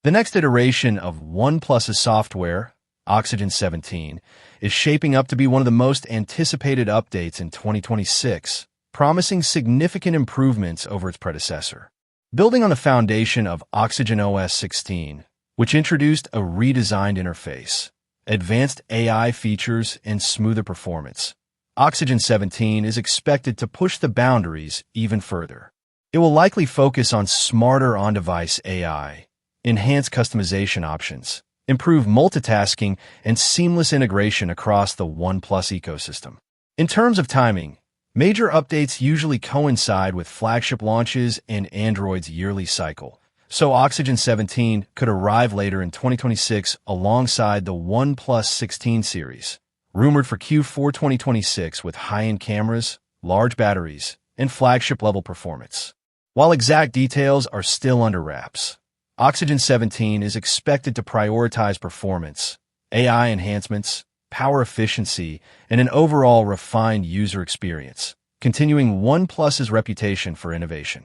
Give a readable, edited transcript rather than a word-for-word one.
The next iteration of OnePlus's software, Oxygen 17, is shaping up to be one of the most anticipated updates in 2026, promising significant improvements over its predecessor. Building on the foundation of Oxygen OS 16, which introduced a redesigned interface, advanced AI features, and smoother performance, Oxygen 17 is expected to push the boundaries even further. It will likely focus on smarter on-device AI, enhanced customization options, improve multitasking, and seamless integration across the OnePlus ecosystem. In terms of timing, major updates usually coincide with flagship launches and Android's yearly cycle, so Oxygen 17 could arrive later in 2026 alongside the OnePlus 16 series, rumored for Q4 2026 with high-end cameras, large batteries, and flagship-level performance. While exact details are still under wraps, Oxygen 17 is expected to prioritize performance, AI enhancements, power efficiency, and an overall refined user experience, continuing OnePlus's reputation for innovation.